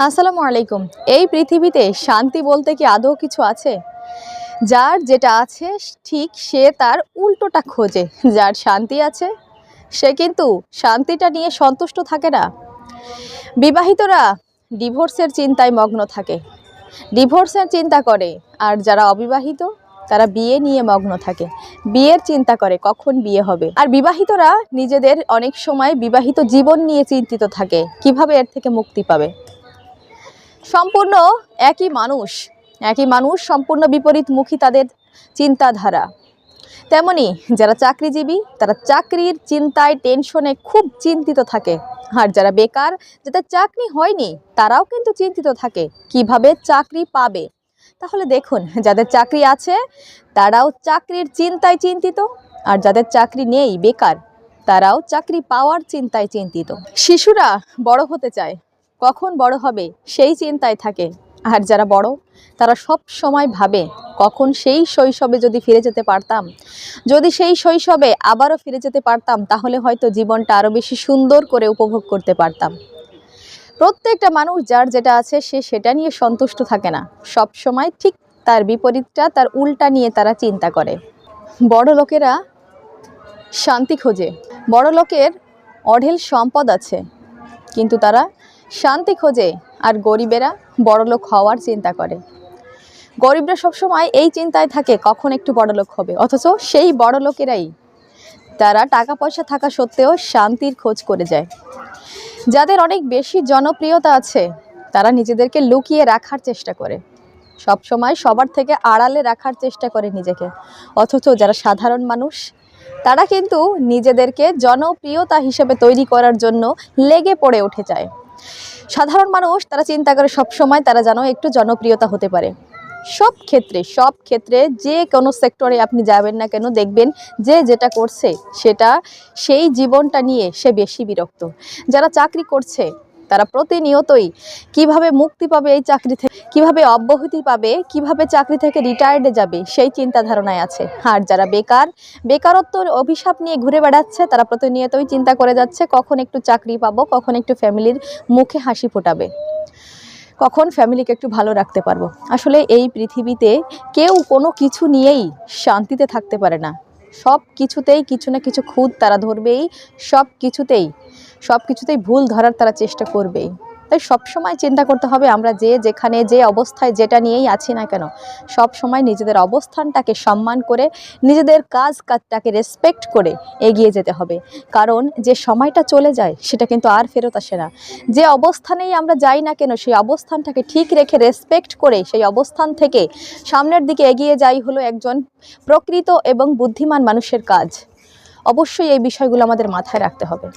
আসসালামু আলাইকুম। এই পৃথিবীতে শান্তি বলতে কি আদৌ কিছু আছে? যার যেটা আছে ঠিক সে তার উল্টোটা খোঁজে। যার শান্তি আছে সে কিন্তু শান্তিটা নিয়ে সন্তুষ্ট থাকে না। বিবাহিতরা ডিভোর্সের চিন্তায় মগ্ন থাকে, ডিভোর্সের চিন্তা করে। আর যারা অবিবাহিত তারা বিয়ে নিয়ে মগ্ন থাকে, বিয়ের চিন্তা করে কখন বিয়ে হবে। আর বিবাহিতরা নিজেদের অনেক সময় বিবাহিত জীবন নিয়ে চিন্তিত থাকে, কিভাবে এর থেকে মুক্তি পাবে। সম্পূর্ণ একই মানুষ সম্পূর্ণ বিপরীতমুখী তাদের চিন্তাধারা। তেমনি যারা চাকরিজীবী তারা চাকরির চিন্তায় টেনশনে খুব চিন্তিত থাকে। আর যারা বেকার, যাদের চাকরি হয়নি, তারাও কিন্তু চিন্তিত থাকে কিভাবে চাকরি পাবে। তাহলে দেখুন, যাদের চাকরি আছে তারাও চাকরির চিন্তায় চিন্তিত, আর যাদের চাকরি নেই, বেকার, তারাও চাকরি পাওয়ার চিন্তায় চিন্তিত। শিশুরা বড় হতে চায়, কখন বড় হবে সেই চিন্তায় থাকে। আর যারা বড় তারা সব সময় ভাবে কখন সেই শৈশবে যদি ফিরে যেতে পারতাম, যদি সেই শৈশবে আবারও ফিরে যেতে পারতাম, তাহলে হয়তো জীবনটা আরও বেশি সুন্দর করে উপভোগ করতে পারতাম। প্রত্যেকটা মানুষ যার যেটা আছে সে সেটা নিয়ে সন্তুষ্ট থাকে না, সব সময় ঠিক তার বিপরীতটা, তার উল্টা নিয়ে তারা চিন্তা করে। বড় লোকেরা শান্তি খোঁজে, বড় লোকের অঢেল সম্পদ আছে কিন্তু তারা শান্তি খোঁজে। আর গরিবেরা বড়লোক হওয়ার চিন্তা করে। গরিবরা সবসময় এই চিন্তায় থাকে কখন একটু বড়লোক হবে, অথচ সেই বড়লোকেরাই তারা টাকা পয়সা থাকা সত্ত্বেও শান্তির খোঁজ করে যায়। যাদের অনেক বেশি জনপ্রিয়তা আছে তারা নিজেদেরকে লুকিয়ে রাখার চেষ্টা করে, সবসময় সবার থেকে আড়ালে রাখার চেষ্টা করে নিজেকে। অথচ যারা সাধারণ মানুষ তারা কিন্তু নিজেদেরকে জনপ্রিয়তা হিসেবে তৈরি করার জন্য লেগে পড়ে উঠে যায়। সাধারণ মানুষ তারা চিন্তা করে সবসময় তারা যেন একটু জনপ্রিয়তা হতে পারে। সব ক্ষেত্রে যে কোনো সেক্টরে আপনি যাবেন না কেন, দেখবেন যে যেটা করছে সেটা সেই জীবনটা নিয়ে সে বেশি বিরক্ত। যারা চাকরি করছে তারা প্রতিনিয়তই কিভাবে মুক্তি পাবে এই চাকরি থেকে, কিভাবে অব্যাহতি পাবে, কিভাবে চাকরি থেকে রিটায়ার্ডে যাবে সেই চিন্তা ধারণায় আছে। আর যারা বেকারত্বের অভিশাপ নিয়ে ঘুরে বেড়াচ্ছে তারা প্রতিনিয়তই চিন্তা করে যাচ্ছে কখন একটু চাকরি পাবো, কখন একটু ফ্যামিলির মুখে হাসি ফোটাবে, কখন ফ্যামিলিকে একটু ভালো রাখতে পারবো। আসলে এই পৃথিবীতে কেউ কোনো কিছু নিয়েই শান্তিতে থাকতে পারে না। সব কিছুতেই কিছু না কিছু খুঁত তারা ধরবেই, সব কিছুতেই ভুল ধরার তারা চেষ্টা করবেই। তাই সবসময় চিন্তা করতে হবে আমরা যে যেখানে যে অবস্থায় যেটা নিয়েই আছি না কেন, সব সময় নিজেদের অবস্থানটাকে সম্মান করে, নিজেদের কাজটাকে রেসপেক্ট করে এগিয়ে যেতে হবে। কারণ যে সময়টা চলে যায় সেটা কিন্তু আর ফেরত আসে না। যে অবস্থানেই আমরা যাই না কেন সেই অবস্থানটাকে ঠিক রেখে রেসপেক্ট করে সেই অবস্থান থেকে সামনের দিকে এগিয়ে যাই হলো একজন প্রকৃত এবং বুদ্ধিমান মানুষের কাজ। অবশ্যই এই বিষয়গুলো আমাদের মাথায় রাখতে হবে।